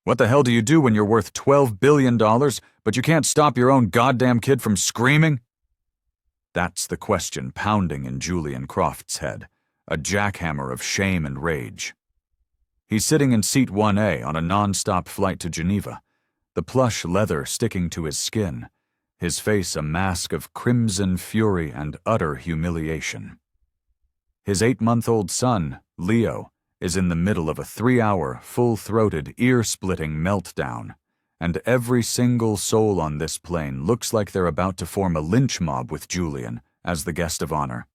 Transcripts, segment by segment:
What the hell do you do when you're worth $12 billion, but you can't stop your own goddamn kid from screaming? That's the question pounding in Julian Croft's head, a jackhammer of shame and rage. He's sitting in seat 1A on a nonstop flight to Geneva, the plush leather sticking to his skin, his face a mask of crimson fury and utter humiliation. His 8-month-old son, Leo, is in the middle of a 3-hour, full-throated, ear-splitting meltdown, and every single soul on this plane looks like they're about to form a lynch mob with Julian as the guest of honor.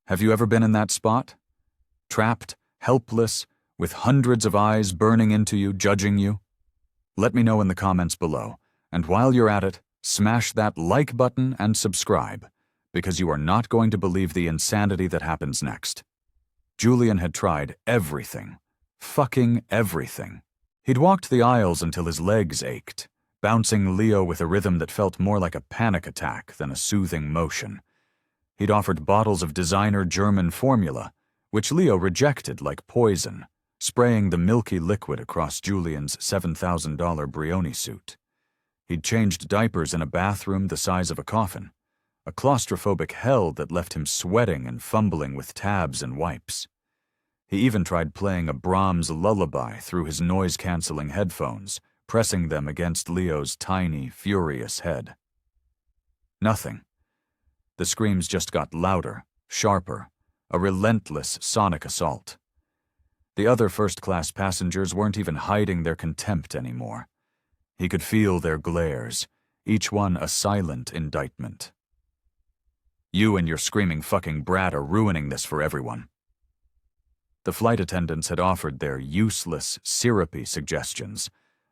Have you ever been in that spot? Trapped, helpless, with hundreds of eyes burning into you, judging you? Let me know in the comments below, and while you're at it, smash that like button and subscribe, because you are not going to believe the insanity that happens next. Julian had tried everything. Fucking everything. He'd walked the aisles until his legs ached, bouncing Leo with a rhythm that felt more like a panic attack than a soothing motion. He'd offered bottles of designer German formula, which Leo rejected like poison, spraying the milky liquid across Julian's $7,000 Brioni suit. He'd changed diapers in a bathroom the size of a coffin, a claustrophobic hell that left him sweating and fumbling with tabs and wipes. He even tried playing a Brahms lullaby through his noise-canceling headphones, pressing them against Leo's tiny, furious head. Nothing. The screams just got louder, sharper, a relentless sonic assault. The other first-class passengers weren't even hiding their contempt anymore. He could feel their glares, each one a silent indictment. You and your screaming fucking brat are ruining this for everyone. The flight attendants had offered their useless, syrupy suggestions,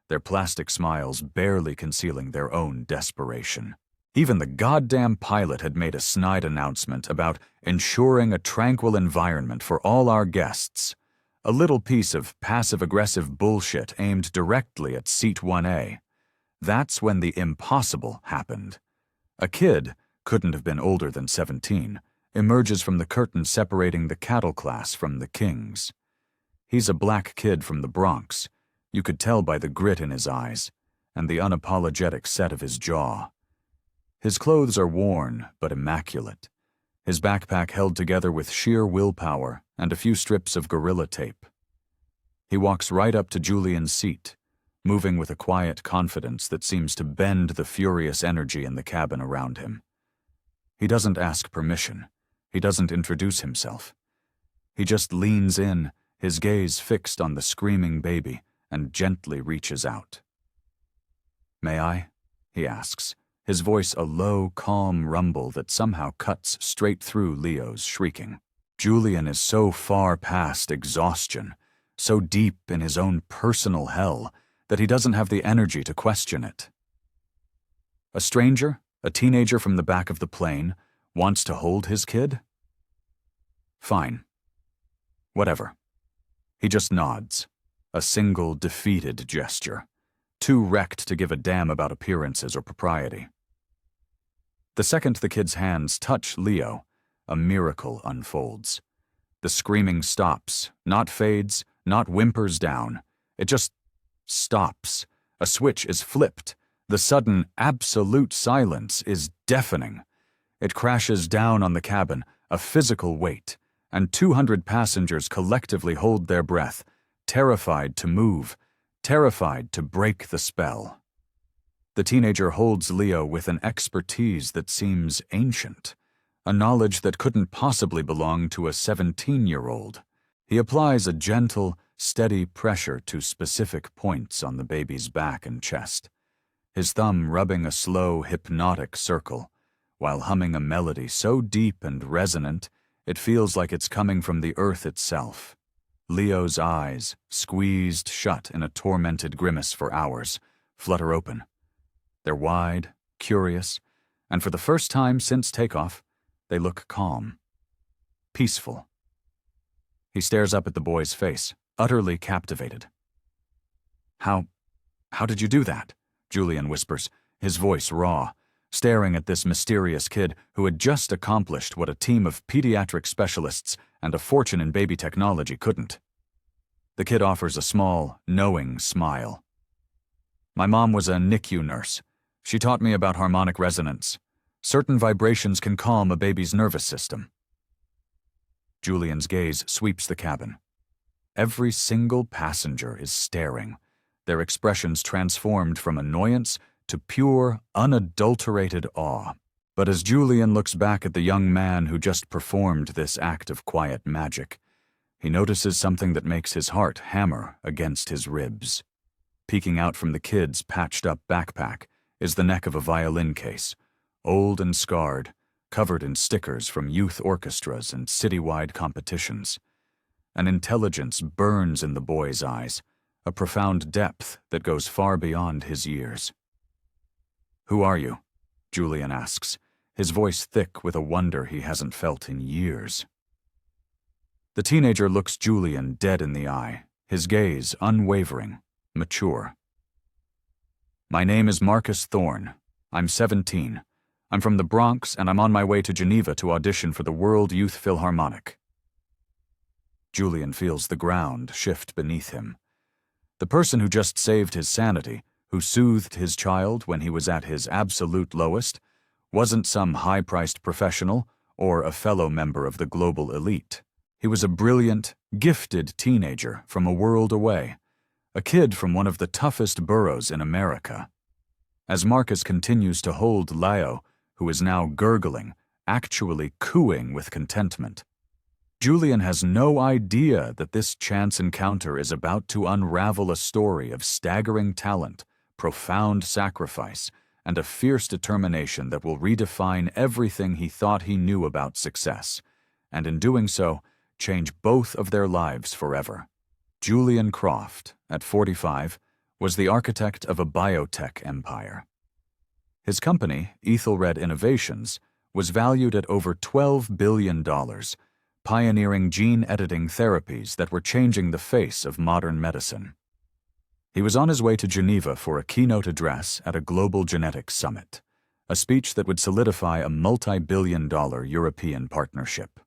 their plastic smiles barely concealing their own desperation. Even the goddamn pilot had made a snide announcement about ensuring a tranquil environment for all our guests, a little piece of passive-aggressive bullshit aimed directly at Seat 1A. That's when the impossible happened. A kid, couldn't have been older than 17, emerges from the curtain separating the cattle class from the kings. He's a black kid from the Bronx. You could tell by the grit in his eyes and the unapologetic set of his jaw. His clothes are worn but immaculate, his backpack held together with sheer willpower and a few strips of gorilla tape. He walks right up to Julian's seat, moving with a quiet confidence that seems to bend the furious energy in the cabin around him. He doesn't ask permission. He doesn't introduce himself. He just leans in, his gaze fixed on the screaming baby, and gently reaches out. "May I?" he asks, his voice a low, calm rumble that somehow cuts straight through Leo's shrieking. Julian is so far past exhaustion, so deep in his own personal hell, that he doesn't have the energy to question it. A stranger, a teenager from the back of the plane, wants to hold his kid? Fine. Whatever. He just nods, a single defeated gesture, too wrecked to give a damn about appearances or propriety. The second the kid's hands touch Leo, a miracle unfolds. The screaming stops, not fades, not whimpers down. It just stops. A switch is flipped. The sudden, absolute silence is deafening. It crashes down on the cabin, a physical weight, and 200 passengers collectively hold their breath, terrified to move, terrified to break the spell. The teenager holds Leo with an expertise that seems ancient, a knowledge that couldn't possibly belong to a 17-year-old. He applies a gentle, steady pressure to specific points on the baby's back and chest, his thumb rubbing a slow, hypnotic circle, while humming a melody so deep and resonant it feels like it's coming from the earth itself. Leo's eyes, squeezed shut in a tormented grimace for hours, flutter open. They're wide, curious, and for the first time since takeoff, they look calm, peaceful. He stares up at the boy's face, utterly captivated. How did you do that?" Julian whispers, his voice raw, staring at this mysterious kid who had just accomplished what a team of pediatric specialists and a fortune in baby technology couldn't. The kid offers a small, knowing smile. My mom was a NICU nurse. She taught me about harmonic resonance. Certain vibrations can calm a baby's nervous system. Julian's gaze sweeps the cabin. Every single passenger is staring, their expressions transformed from annoyance to pure, unadulterated awe. But as Julian looks back at the young man who just performed this act of quiet magic, he notices something that makes his heart hammer against his ribs. Peeking out from the kid's patched-up backpack is the neck of a violin case, old and scarred, covered in stickers from youth orchestras and citywide competitions. An intelligence burns in the boy's eyes, a profound depth that goes far beyond his years. "Who are you?" Julian asks, his voice thick with a wonder he hasn't felt in years. The teenager looks Julian dead in the eye, his gaze unwavering, mature. "My name is Marcus Thorne. I'm 17. I'm from the Bronx, and I'm on my way to Geneva to audition for the World Youth Philharmonic." Julian feels the ground shift beneath him. The person who just saved his sanity, who soothed his child when he was at his absolute lowest, wasn't some high-priced professional or a fellow member of the global elite. He was a brilliant, gifted teenager from a world away, a kid from one of the toughest boroughs in America. As Marcus continues to hold Leo, who is now gurgling, actually cooing with contentment, Julian has no idea that this chance encounter is about to unravel a story of staggering talent, profound sacrifice, and a fierce determination that will redefine everything he thought he knew about success, and in doing so, change both of their lives forever. Julian Croft, at 45, was the architect of a biotech empire. His company, Ethelred Innovations, was valued at over $12 billion, pioneering gene-editing therapies that were changing the face of modern medicine. He was on his way to Geneva for a keynote address at a global genetics summit, a speech that would solidify a multi-billion-dollar European partnership.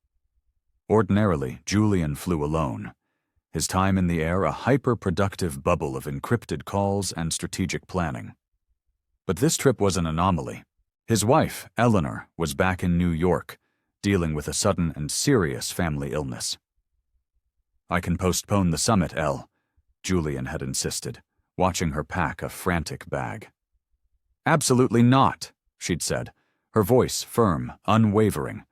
Ordinarily, Julian flew alone, his time in the air a hyper-productive bubble of encrypted calls and strategic planning. But this trip was an anomaly. His wife, Eleanor, was back in New York, dealing with a sudden and serious family illness. "I can postpone the summit, Elle," Julian had insisted, watching her pack a frantic bag. "Absolutely not," she'd said, her voice firm, unwavering.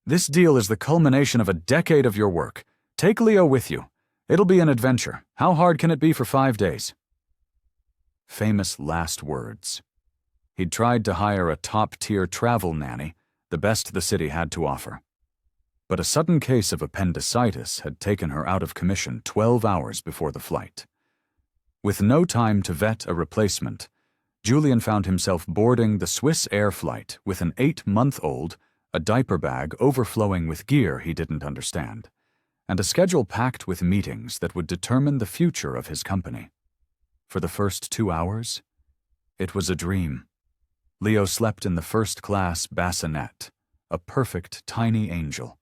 "This deal is the culmination of a decade of your work. Take Leo with you. It'll be an adventure. How hard can it be for 5 days?" Famous last words. He'd tried to hire a top-tier travel nanny, the best the city had to offer. But a sudden case of appendicitis had taken her out of commission 12 hours before the flight. With no time to vet a replacement, Julian found himself boarding the Swiss Air flight with an 8-month-old, a diaper bag overflowing with gear he didn't understand, and a schedule packed with meetings that would determine the future of his company. For the first 2 hours, it was a dream. Leo slept in the first-class bassinet, a perfect tiny angel.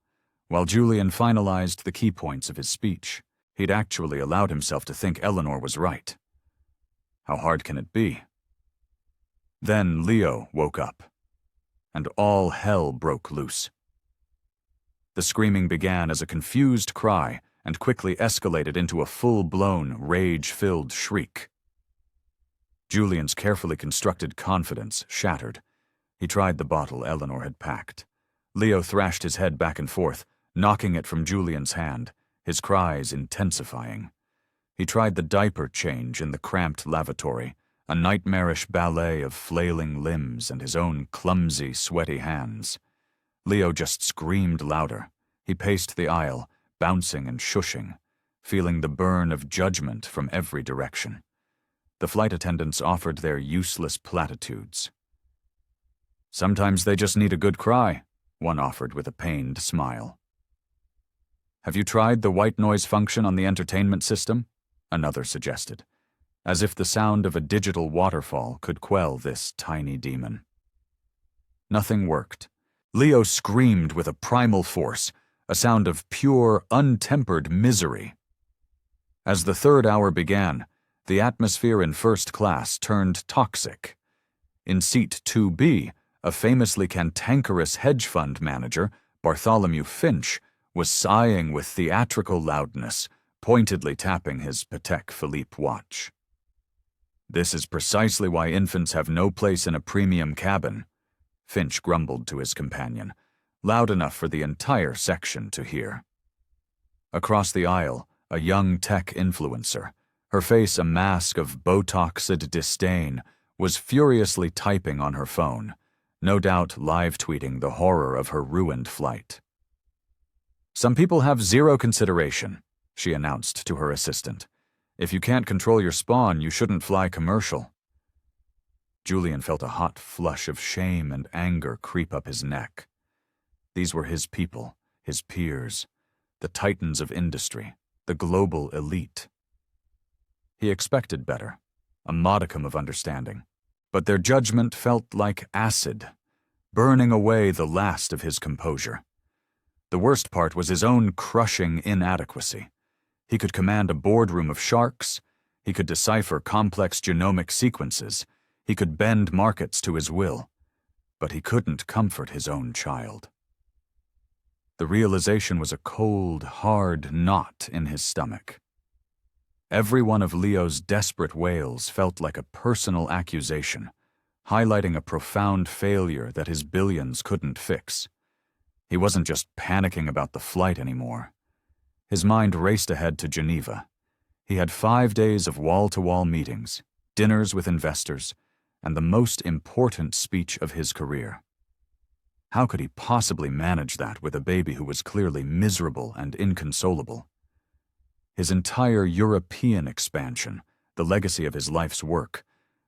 While Julian finalized the key points of his speech, he'd actually allowed himself to think Eleanor was right. How hard can it be? Then Leo woke up, and all hell broke loose. The screaming began as a confused cry and quickly escalated into a full-blown, rage-filled shriek. Julian's carefully constructed confidence shattered. He tried the bottle Eleanor had packed. Leo thrashed his head back and forth, knocking it from Julian's hand, his cries intensifying. He tried the diaper change in the cramped lavatory, a nightmarish ballet of flailing limbs and his own clumsy, sweaty hands. Leo just screamed louder. He paced the aisle, bouncing and shushing, feeling the burn of judgment from every direction. The flight attendants offered their useless platitudes. "Sometimes they just need a good cry," one offered with a pained smile. "Have you tried the white noise function on the entertainment system?" another suggested, as if the sound of a digital waterfall could quell this tiny demon. Nothing worked. Leo screamed with a primal force, a sound of pure, untempered misery. As the third hour began, The atmosphere in first class turned toxic. In seat 2B, a famously cantankerous hedge fund manager, Bartholomew Finch, was sighing with theatrical loudness, pointedly tapping his Patek Philippe watch. "This is precisely why infants have no place in a premium cabin," Finch grumbled to his companion, loud enough for the entire section to hear. Across the aisle, a young tech influencer, her face a mask of Botoxed disdain, was furiously typing on her phone, no doubt live-tweeting the horror of her ruined flight. "Some people have zero consideration," she announced to her assistant. "If you can't control your spawn, you shouldn't fly commercial." Julian felt a hot flush of shame and anger creep up his neck. These were his people, his peers, the titans of industry, the global elite. He expected better, a modicum of understanding, but their judgment felt like acid, burning away the last of his composure. The worst part was his own crushing inadequacy. He could command a boardroom of sharks, he could decipher complex genomic sequences, he could bend markets to his will, but he couldn't comfort his own child. The realization was a cold, hard knot in his stomach. Every one of Leo's desperate wails felt like a personal accusation, highlighting a profound failure that his billions couldn't fix. He wasn't just panicking about the flight anymore. His mind raced ahead to Geneva. He had 5 days of wall-to-wall meetings, dinners with investors, and the most important speech of his career. How could he possibly manage that with a baby who was clearly miserable and inconsolable? His entire European expansion, the legacy of his life's work,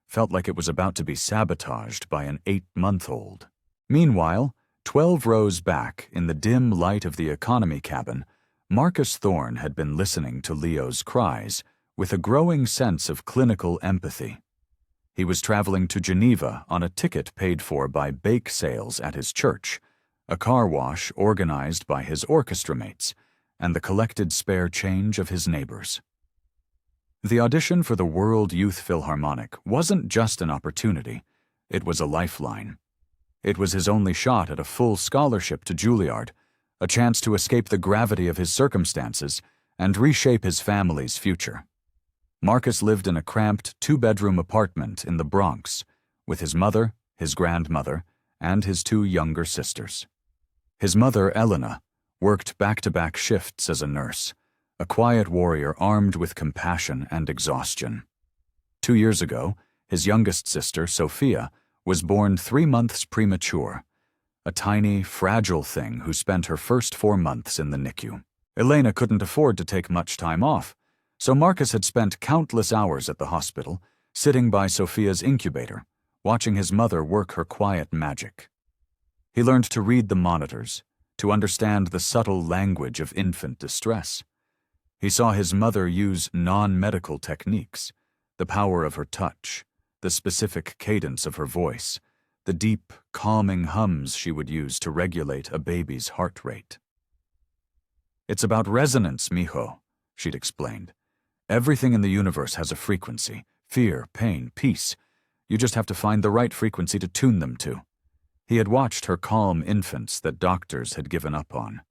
felt like it was about to be sabotaged by an 8-month-old. Meanwhile, 12 rows back, in the dim light of the economy cabin, Marcus Thorne had been listening to Leo's cries with a growing sense of clinical empathy. He was traveling to Geneva on a ticket paid for by bake sales at his church, a car wash organized by his orchestra mates, and the collected spare change of his neighbors. The audition for the World Youth Philharmonic wasn't just an opportunity, it was a lifeline. It was his only shot at a full scholarship to Juilliard, a chance to escape the gravity of his circumstances and reshape his family's future. Marcus lived in a cramped 2-bedroom apartment in the Bronx with his mother, his grandmother, and his 2 younger sisters. His mother, Elena, worked back-to-back shifts as a nurse, a quiet warrior armed with compassion and exhaustion. 2 years ago, his youngest sister, Sophia, was born 3 months premature, a tiny, fragile thing who spent her first 4 months in the NICU. Elena couldn't afford to take much time off, so Marcus had spent countless hours at the hospital, sitting by Sophia's incubator, watching his mother work her quiet magic. He learned to read the monitors, to understand the subtle language of infant distress. He saw his mother use non-medical techniques, the power of her touch, the specific cadence of her voice, the deep, calming hums she would use to regulate a baby's heart rate. "It's about resonance, mijo," she'd explained. "Everything in the universe has a frequency: fear, pain, peace. You just have to find the right frequency to tune them to." He had watched her calm infants that doctors had given up on,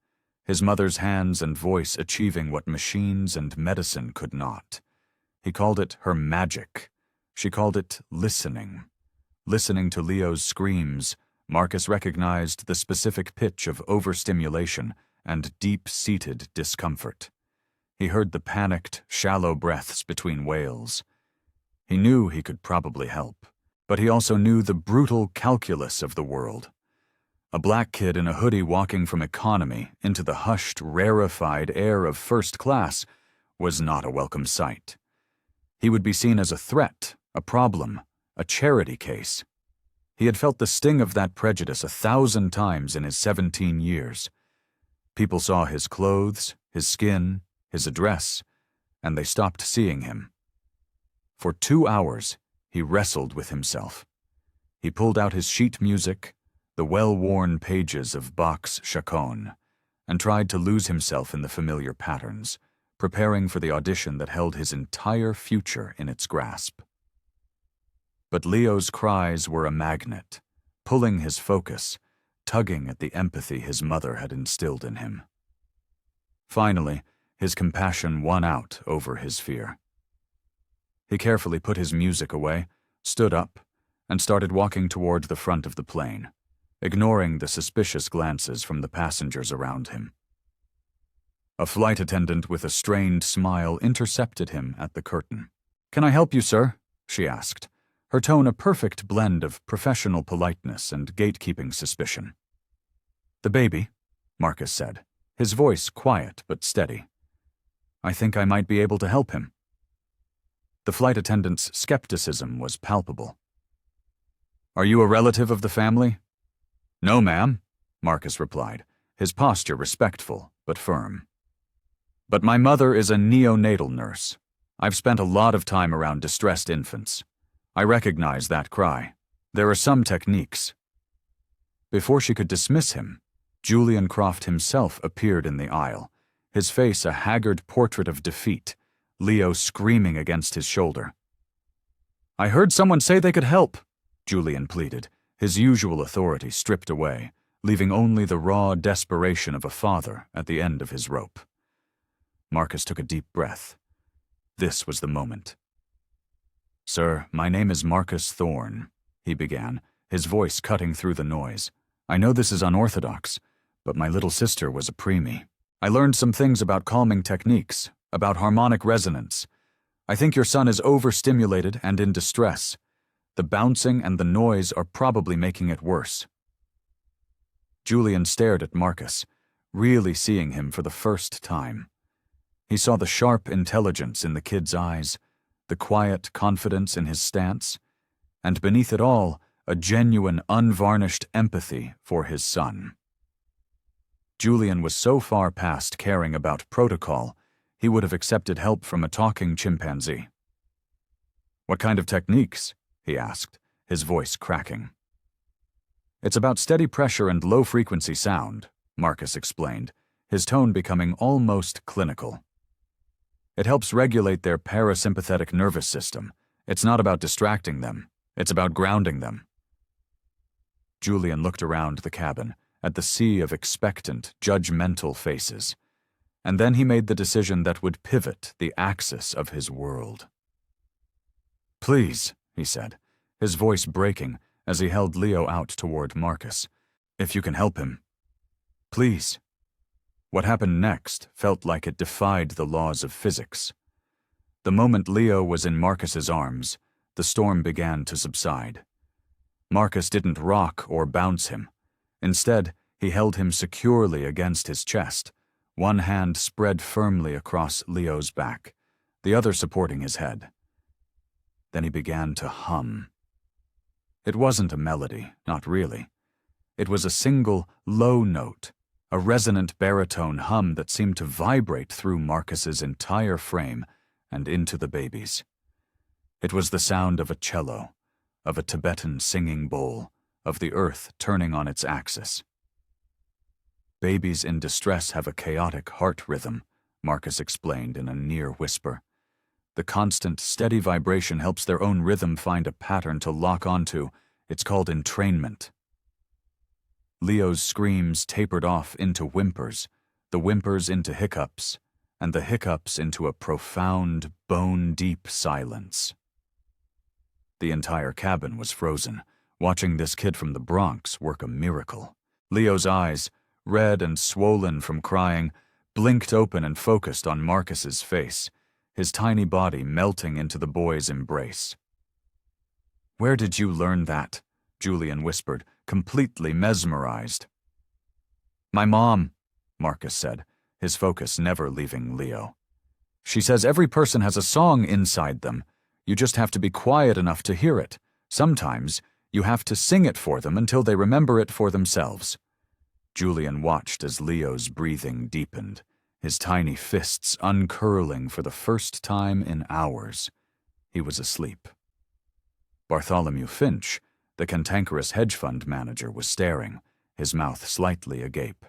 his mother's hands and voice achieving what machines and medicine could not. He called it her magic. She called it listening. Listening to Leo's screams, Marcus recognized the specific pitch of overstimulation and deep-seated discomfort. He heard the panicked, shallow breaths between wails. He knew he could probably help, but he also knew the brutal calculus of the world. A black kid in a hoodie walking from economy into the hushed, rarefied air of first class was not a welcome sight. He would be seen as a threat, a problem, a charity case. He had felt the sting of that prejudice 1,000 times in his 17 years. People saw his clothes, his skin, his address, and they stopped seeing him. For 2 hours, he wrestled with himself. He pulled out his sheet music, the well-worn pages of Bach's Chaconne, and tried to lose himself in the familiar patterns, preparing for the audition that held his entire future in its grasp. But Leo's cries were a magnet, pulling his focus, tugging at the empathy his mother had instilled in him. Finally, his compassion won out over his fear. He carefully put his music away, stood up, and started walking toward the front of the plane, ignoring the suspicious glances from the passengers around him. A flight attendant with a strained smile intercepted him at the curtain. "Can I help you, sir?" she asked, her tone a perfect blend of professional politeness and gatekeeping suspicion. "The baby," Marcus said, his voice quiet but steady. "I think I might be able to help him." The flight attendant's skepticism was palpable. "Are you a relative of the family?" "No, ma'am," Marcus replied, his posture respectful but firm. "But my mother is a neonatal nurse. I've spent a lot of time around distressed infants. I recognize that cry. There are some techniques." Before she could dismiss him, Julian Croft himself appeared in the aisle, his face a haggard portrait of defeat, Leo screaming against his shoulder. "I heard someone say they could help," Julian pleaded, his usual authority stripped away, leaving only the raw desperation of a father at the end of his rope. Marcus took a deep breath. This was the moment. "Sir, my name is Marcus Thorne," he began, his voice cutting through the noise. "I know this is unorthodox, but my little sister was a preemie. I learned some things about calming techniques, about harmonic resonance. I think your son is overstimulated and in distress. The bouncing and the noise are probably making it worse." Julian stared at Marcus, really seeing him for the first time. He saw the sharp intelligence in the kid's eyes, the quiet confidence in his stance, and beneath it all, a genuine, unvarnished empathy for his son. Julian was so far past caring about protocol, he would have accepted help from a talking chimpanzee. "What kind of techniques?" he asked, his voice cracking. "It's about steady pressure and low-frequency sound," Marcus explained, his tone becoming almost clinical. "It helps regulate their parasympathetic nervous system. It's not about distracting them. It's about grounding them." Julian looked around the cabin, at the sea of expectant, judgmental faces, and then he made the decision that would pivot the axis of his world. "Please," he said, his voice breaking as he held Leo out toward Marcus, "if you can help him. Please." What happened next felt like it defied the laws of physics. The moment Leo was in Marcus's arms, the storm began to subside. Marcus didn't rock or bounce him. Instead, he held him securely against his chest, one hand spread firmly across Leo's back, the other supporting his head. Then he began to hum. It wasn't a melody, not really. It was a single, low note, a resonant baritone hum that seemed to vibrate through Marcus's entire frame and into the baby's. It was the sound of a cello, of a Tibetan singing bowl, of the earth turning on its axis. "Babies in distress have a chaotic heart rhythm," Marcus explained in a near whisper. "The constant, steady vibration helps their own rhythm find a pattern to lock onto. It's called entrainment." Leo's screams tapered off into whimpers, the whimpers into hiccups, and the hiccups into a profound, bone-deep silence. The entire cabin was frozen, watching this kid from the Bronx work a miracle. Leo's eyes, red and swollen from crying, blinked open and focused on Marcus's face, his tiny body melting into the boy's embrace. "Where did you learn that?" Julian whispered, completely mesmerized. "My mom," Marcus said, his focus never leaving Leo. "She says every person has a song inside them. You just have to be quiet enough to hear it. Sometimes you have to sing it for them until they remember it for themselves." Julian watched as Leo's breathing deepened, his tiny fists uncurling for the first time in hours. He was asleep. Bartholomew Finch, the cantankerous hedge fund manager, was staring, his mouth slightly agape.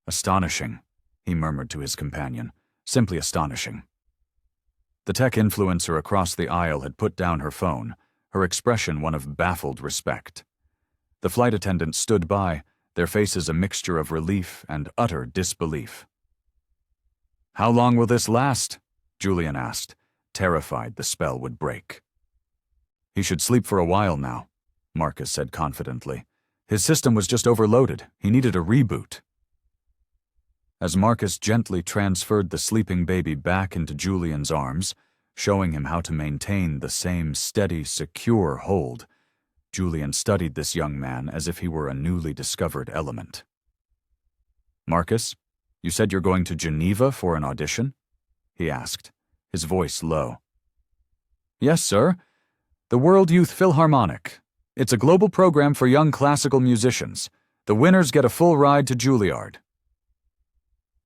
"Astonishing," he murmured to his companion, simply astonishing. The tech influencer across the aisle had put down her phone, her expression one of baffled respect. The flight attendants stood by, their faces a mixture of relief and utter disbelief. "How long will this last?" Julian asked, terrified the spell would break. "He should sleep for a while now," Marcus said confidently. "His system was just overloaded. He needed a reboot." As Marcus gently transferred the sleeping baby back into Julian's arms, showing him how to maintain the same steady, secure hold, Julian studied this young man as if he were a newly discovered element. "Marcus, you said you're going to Geneva for an audition?" he asked, his voice low. "Yes, sir. The World Youth Philharmonic. It's a global program for young classical musicians. The winners get a full ride to Juilliard."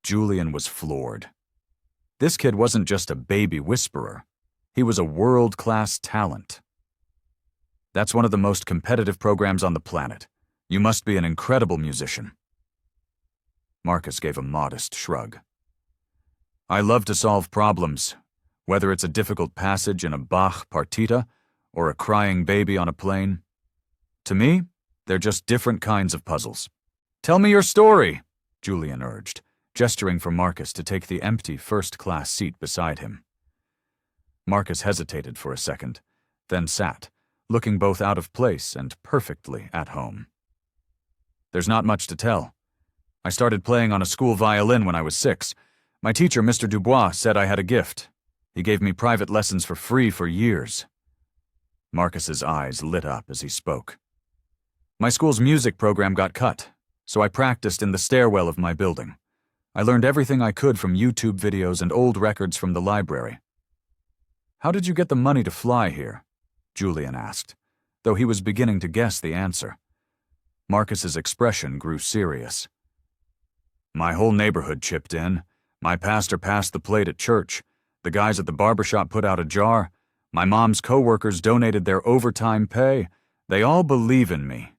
Julian was floored. This kid wasn't just a baby whisperer. He was a world-class talent. "That's one of the most competitive programs on the planet. You must be an incredible musician." Marcus gave a modest shrug. "I love to solve problems, whether it's a difficult passage in a Bach partita or a crying baby on a plane. To me, they're just different kinds of puzzles." "Tell me your story," Julian urged, gesturing for Marcus to take the empty first-class seat beside him. Marcus hesitated for a second, then sat, looking both out of place and perfectly at home. "There's not much to tell. I started playing on a school violin when I was 6. My teacher, Mr. Dubois, said I had a gift. He gave me private lessons for free for years." Marcus's eyes lit up as he spoke. "My school's music program got cut, so I practiced in the stairwell of my building. I learned everything I could from YouTube videos and old records from the library." "How did you get the money to fly here?" Julian asked, though he was beginning to guess the answer. Marcus's expression grew serious. "My whole neighborhood chipped in. My pastor passed the plate at church. The guys at the barbershop put out a jar. My mom's co-workers donated their overtime pay. They all believe in me."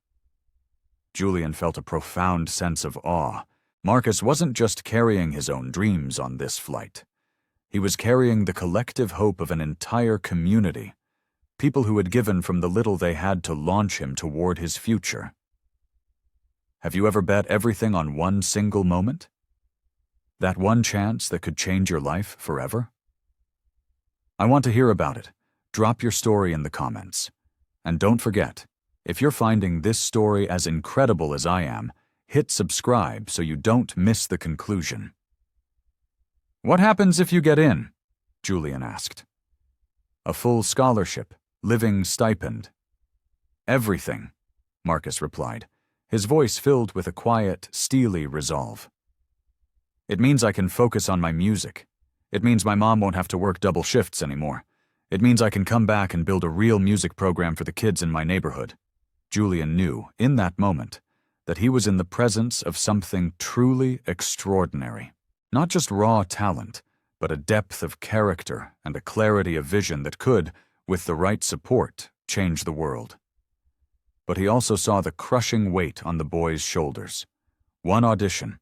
Julian felt a profound sense of awe. Marcus wasn't just carrying his own dreams on this flight. He was carrying the collective hope of an entire community, people who had given from the little they had to launch him toward his future. Have you ever bet everything on one single moment? That one chance that could change your life forever? I want to hear about it. Drop your story in the comments. And don't forget, if you're finding this story as incredible as I am, hit subscribe so you don't miss the conclusion. "What happens if you get in?" Julian asked. "A full scholarship, living stipend." "Everything," Marcus replied, his voice filled with a quiet, steely resolve. "It means I can focus on my music. It means my mom won't have to work double shifts anymore. It means I can come back and build a real music program for the kids in my neighborhood." Julian knew, in that moment, that he was in the presence of something truly extraordinary. Not just raw talent, but a depth of character and a clarity of vision that could, with the right support, change the world. But he also saw the crushing weight on the boy's shoulders. One audition,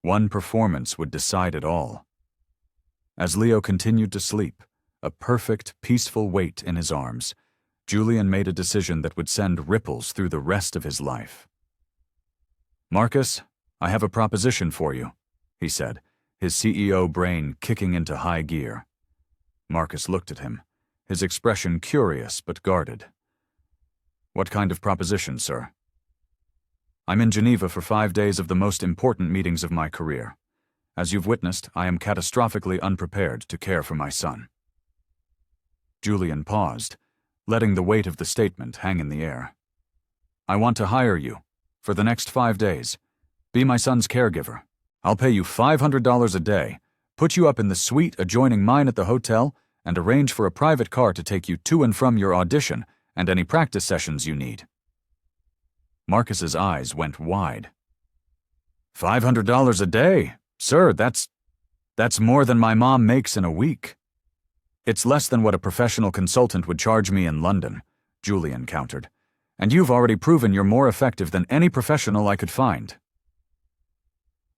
one performance would decide it all. As Leo continued to sleep, a perfect, peaceful weight in his arms, Julian made a decision that would send ripples through the rest of his life. "Marcus, I have a proposition for you," he said, his CEO brain kicking into high gear. Marcus looked at him, his expression curious but guarded. "What kind of proposition, sir?" "I'm in Geneva for 5 days of the most important meetings of my career. As you've witnessed, I am catastrophically unprepared to care for my son." Julian paused, letting the weight of the statement hang in the air. "I want to hire you, for the next 5 days. Be my son's caregiver. I'll pay you $500 a day, put you up in the suite adjoining mine at the hotel, and arrange for a private car to take you to and from your audition and any practice sessions you need." Marcus's eyes went wide. $500 a day? Sir, that's more than my mom makes in a week." "It's less than what a professional consultant would charge me in London," Julian countered. "And you've already proven you're more effective than any professional I could find."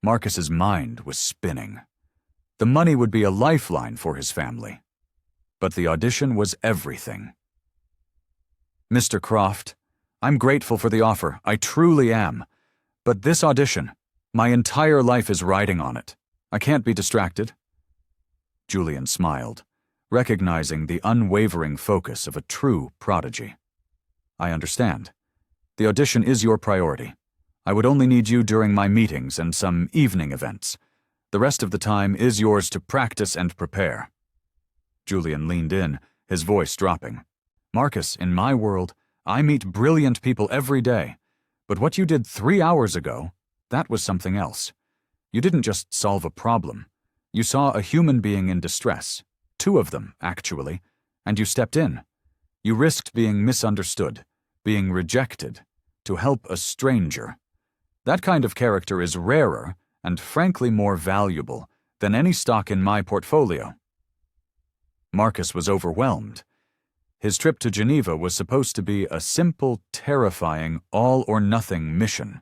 Marcus's mind was spinning. The money would be a lifeline for his family. But the audition was everything. "Mr. Croft, I'm grateful for the offer, I truly am. But this audition, my entire life is riding on it. I can't be distracted." Julian smiled, recognizing the unwavering focus of a true prodigy. "I understand. The audition is your priority. I would only need you during my meetings and some evening events. The rest of the time is yours to practice and prepare." Julian leaned in, his voice dropping. "Marcus, in my world, I meet brilliant people every day. But what you did 3 hours ago, that was something else. You didn't just solve a problem. You saw a human being in distress, 2 of them, actually, and you stepped in. You risked being misunderstood, being rejected, to help a stranger. That kind of character is rarer and frankly more valuable than any stock in my portfolio." Marcus was overwhelmed. His trip to Geneva was supposed to be a simple, terrifying, all-or-nothing mission.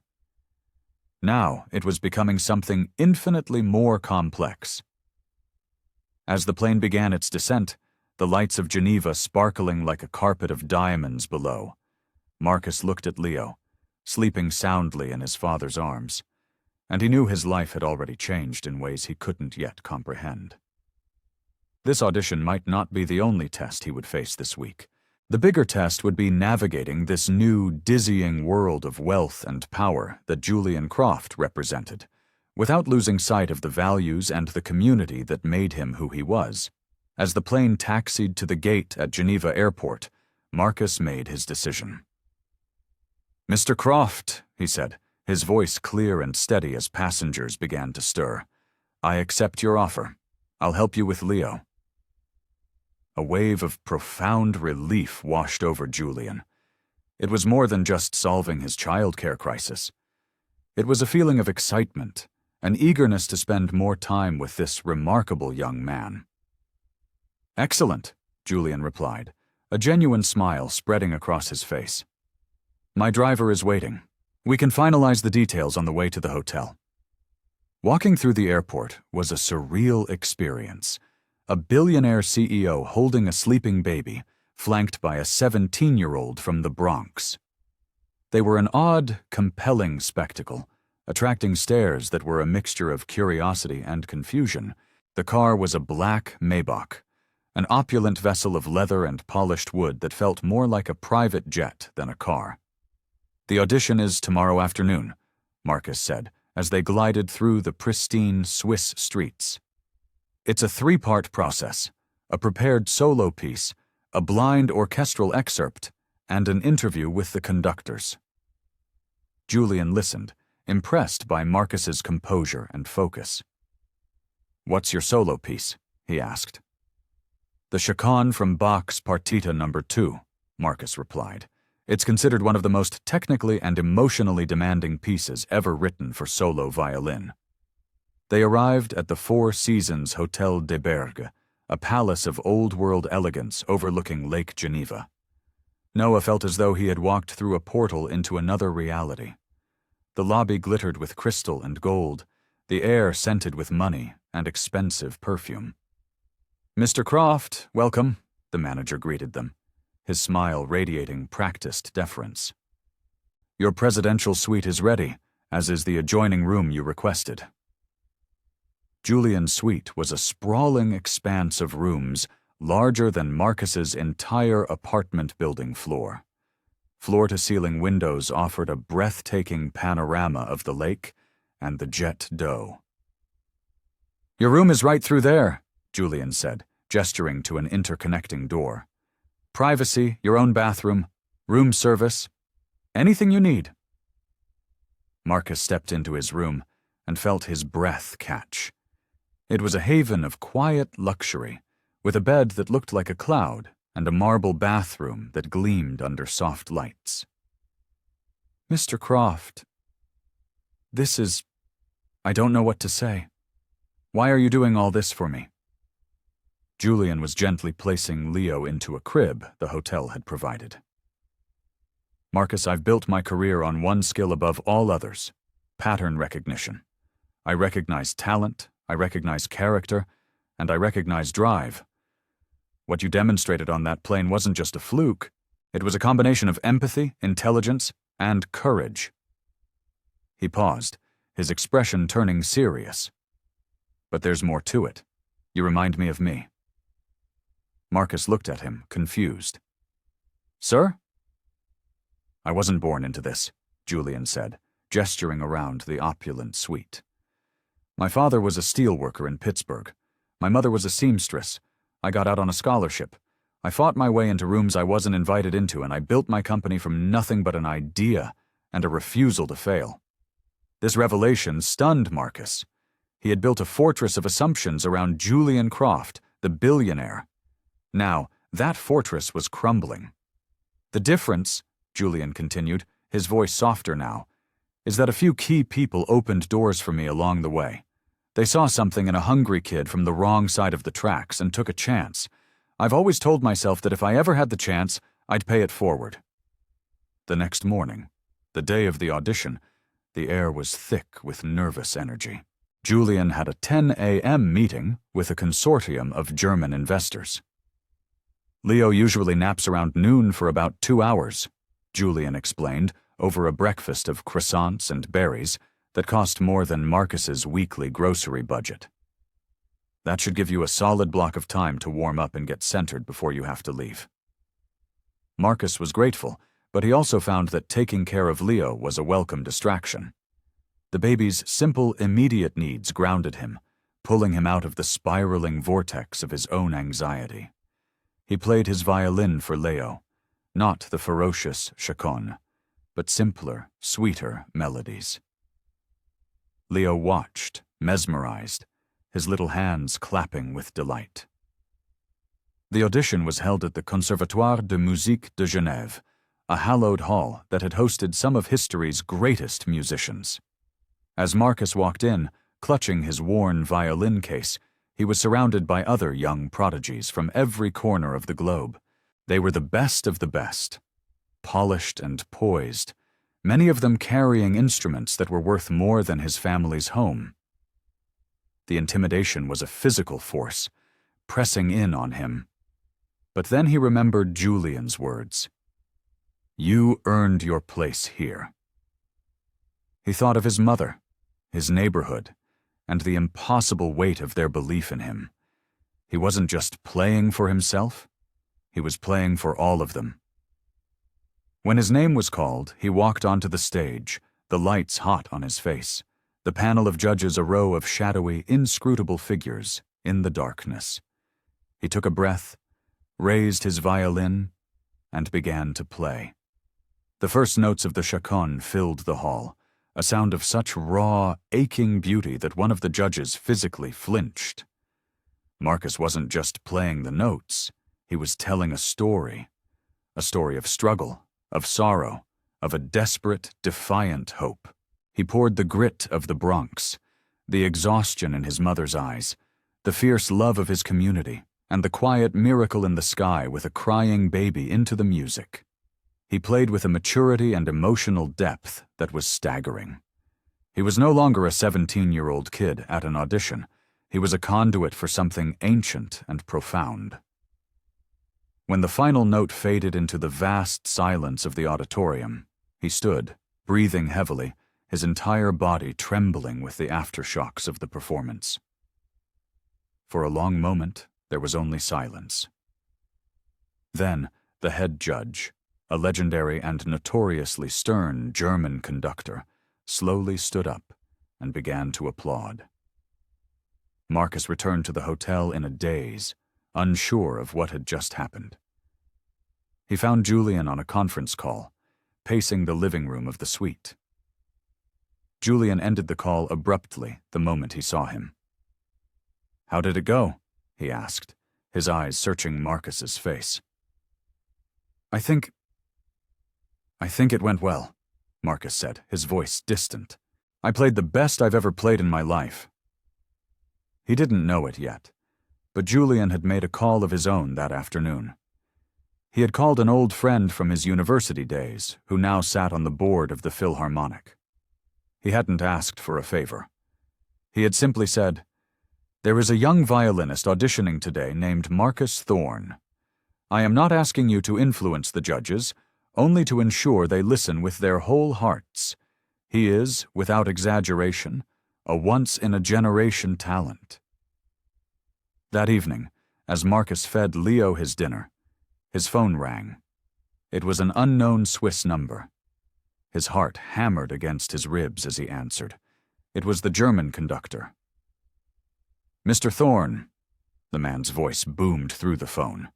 Now it was becoming something infinitely more complex. As the plane began its descent, the lights of Geneva sparkling like a carpet of diamonds below, Marcus looked at Leo, sleeping soundly in his father's arms, and he knew his life had already changed in ways he couldn't yet comprehend. This audition might not be the only test he would face this week. The bigger test would be navigating this new, dizzying world of wealth and power that Julian Croft represented, without losing sight of the values and the community that made him who he was. As the plane taxied to the gate at Geneva Airport, Marcus made his decision. "Mr. Croft," he said, his voice clear and steady as passengers began to stir, "I accept your offer. I'll help you with Leo." A wave of profound relief washed over Julian. It was more than just solving his childcare crisis. It was a feeling of excitement, an eagerness to spend more time with this remarkable young man. "Excellent," Julian replied, a genuine smile spreading across his face. "My driver is waiting. We can finalize the details on the way to the hotel." Walking through the airport was a surreal experience. A billionaire CEO holding a sleeping baby, flanked by a 17-year-old from the Bronx. They were an odd, compelling spectacle, attracting stares that were a mixture of curiosity and confusion. The car was a black Maybach, an opulent vessel of leather and polished wood that felt more like a private jet than a car. "The audition is tomorrow afternoon," Marcus said, as they glided through the pristine Swiss streets. "It's a 3-part process: a prepared solo piece, a blind orchestral excerpt, and an interview with the conductors." Julian listened, impressed by Marcus's composure and focus. "What's your solo piece?" he asked. "The Chaconne from Bach's Partita No. 2, Marcus replied. "It's considered one of the most technically and emotionally demanding pieces ever written for solo violin." They arrived at the Four Seasons Hotel de Bergue, a palace of old-world elegance overlooking Lake Geneva. Noah felt as though he had walked through a portal into another reality. The lobby glittered with crystal and gold, the air scented with money and expensive perfume. "Mr. Croft, welcome," the manager greeted them, his smile radiating practiced deference. "Your presidential suite is ready, as is the adjoining room you requested." Julian's suite was a sprawling expanse of rooms larger than Marcus's entire apartment building floor. Floor-to-ceiling windows offered a breathtaking panorama of the lake and the Jet d'Eau. "Your room is right through there," Julian said, gesturing to an interconnecting door. "Privacy, your own bathroom, room service, anything you need." Marcus stepped into his room and felt his breath catch. It was a haven of quiet luxury, with a bed that looked like a cloud and a marble bathroom that gleamed under soft lights. "Mr. Croft, I don't know what to say. Why are you doing all this for me?" Julian was gently placing Leo into a crib the hotel had provided. "Marcus, I've built my career on one skill above all others: pattern recognition. I recognize talent, I recognize character, and I recognize drive. What you demonstrated on that plane wasn't just a fluke. It was a combination of empathy, intelligence, and courage. He paused, his expression turning serious. But there's more to it. You remind me of me. Marcus looked at him, confused. Sir? I wasn't born into this, Julian said, gesturing around the opulent suite. My father was a steelworker in Pittsburgh. My mother was a seamstress. I got out on a scholarship. I fought my way into rooms I wasn't invited into, and I built my company from nothing but an idea and a refusal to fail. This revelation stunned Marcus. He had built a fortress of assumptions around Julian Croft, the billionaire. Now, that fortress was crumbling. The difference, Julian continued, his voice softer now, is that a few key people opened doors for me along the way. They saw something in a hungry kid from the wrong side of the tracks and took a chance. I've always told myself that if I ever had the chance, I'd pay it forward. The next morning, the day of the audition, the air was thick with nervous energy. Julian had a 10 a.m. meeting with a consortium of German investors. Leo usually naps around noon for about 2 hours, Julian explained, over a breakfast of croissants and berries that cost more than Marcus's weekly grocery budget. That should give you a solid block of time to warm up and get centered before you have to leave. Marcus was grateful, but he also found that taking care of Leo was a welcome distraction. The baby's simple, immediate needs grounded him, pulling him out of the spiraling vortex of his own anxiety. He played his violin for Leo, not the ferocious chaconne, but simpler, sweeter melodies. Leo watched, mesmerized, his little hands clapping with delight. The audition was held at the Conservatoire de Musique de Genève, a hallowed hall that had hosted some of history's greatest musicians. As Marcus walked in, clutching his worn violin case, he was surrounded by other young prodigies from every corner of the globe. They were the best of the best, polished and poised, many of them carrying instruments that were worth more than his family's home. The intimidation was a physical force, pressing in on him. But then he remembered Julian's words. You earned your place here. He thought of his mother, his neighborhood, and the impossible weight of their belief in him. He wasn't just playing for himself, he was playing for all of them. When his name was called, he walked onto the stage, the lights hot on his face, the panel of judges a row of shadowy, inscrutable figures in the darkness. He took a breath, raised his violin, and began to play. The first notes of the chaconne filled the hall, a sound of such raw, aching beauty that one of the judges physically flinched. Marcus wasn't just playing the notes, he was telling a story of struggle, of sorrow, of a desperate, defiant hope. He poured the grit of the Bronx, the exhaustion in his mother's eyes, the fierce love of his community, and the quiet miracle in the sky with a crying baby into the music. He played with a maturity and emotional depth that was staggering. He was no longer a 17-year-old kid at an audition. He was a conduit for something ancient and profound. When the final note faded into the vast silence of the auditorium, he stood, breathing heavily, his entire body trembling with the aftershocks of the performance. For a long moment, there was only silence. Then, the head judge, a legendary and notoriously stern German conductor, slowly stood up and began to applaud. Marcus returned to the hotel in a daze, unsure of what had just happened. He found Julian on a conference call, pacing the living room of the suite. Julian ended the call abruptly the moment he saw him. "How did it go?" he asked, his eyes searching Marcus's face. I think it went well," Marcus said, his voice distant. "I played the best I've ever played in my life." He didn't know it yet, but Julian had made a call of his own that afternoon. He had called an old friend from his university days, who now sat on the board of the Philharmonic. He hadn't asked for a favor. He had simply said, There is a young violinist auditioning today named Marcus Thorne. I am not asking you to influence the judges, only to ensure they listen with their whole hearts. He is, without exaggeration, a once-in-a-generation talent. That evening, as Marcus fed Leo his dinner, his phone rang. It was an unknown Swiss number. His heart hammered against his ribs as he answered. It was the German conductor. "Mr. Thorne," the man's voice boomed through the phone.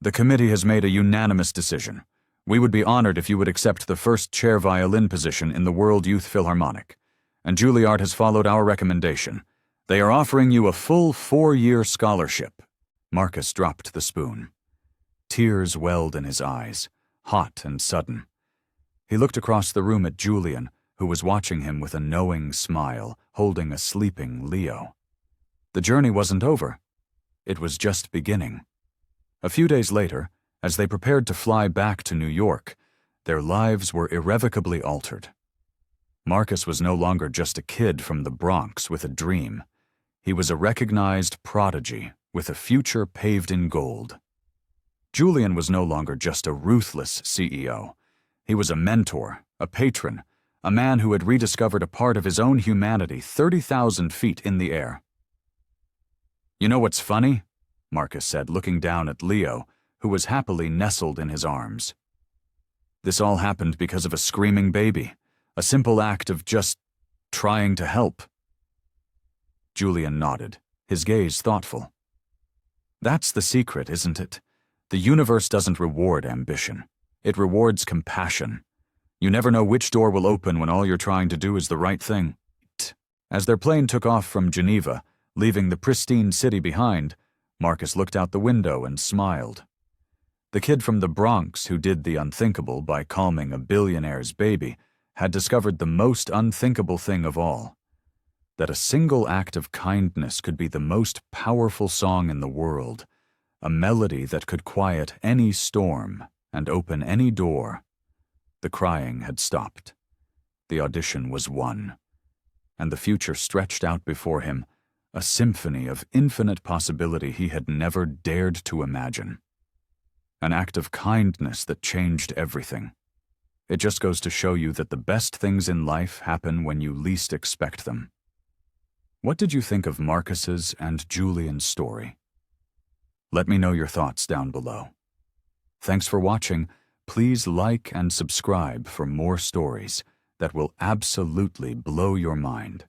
"The committee has made a unanimous decision. We would be honored if you would accept the first chair violin position in the World Youth Philharmonic, and Juilliard has followed our recommendation. They are offering you a full 4-year scholarship." Marcus dropped the spoon. Tears welled in his eyes, hot and sudden. He looked across the room at Julian, who was watching him with a knowing smile, holding a sleeping Leo. The journey wasn't over. It was just beginning. A few days later, as they prepared to fly back to New York, their lives were irrevocably altered. Marcus was no longer just a kid from the Bronx with a dream. He was a recognized prodigy with a future paved in gold. Julian was no longer just a ruthless CEO. He was a mentor, a patron, a man who had rediscovered a part of his own humanity 30,000 feet in the air. "You know what's funny?" Marcus said, looking down at Leo, who was happily nestled in his arms. "This all happened because of a screaming baby, a simple act of just trying to help." Julian nodded, his gaze thoughtful. "That's the secret, isn't it? The universe doesn't reward ambition. It rewards compassion. You never know which door will open when all you're trying to do is the right thing." As their plane took off from Geneva, leaving the pristine city behind, Marcus looked out the window and smiled. The kid from the Bronx who did the unthinkable by calming a billionaire's baby had discovered the most unthinkable thing of all: that a single act of kindness could be the most powerful song in the world, a melody that could quiet any storm and open any door. The crying had stopped. The audition was won. And the future stretched out before him, a symphony of infinite possibility he had never dared to imagine. An act of kindness that changed everything. It just goes to show you that the best things in life happen when you least expect them. What did you think of Marcus's and Julian's story? Let me know your thoughts down below. Thanks for watching. Please like and subscribe for more stories that will absolutely blow your mind.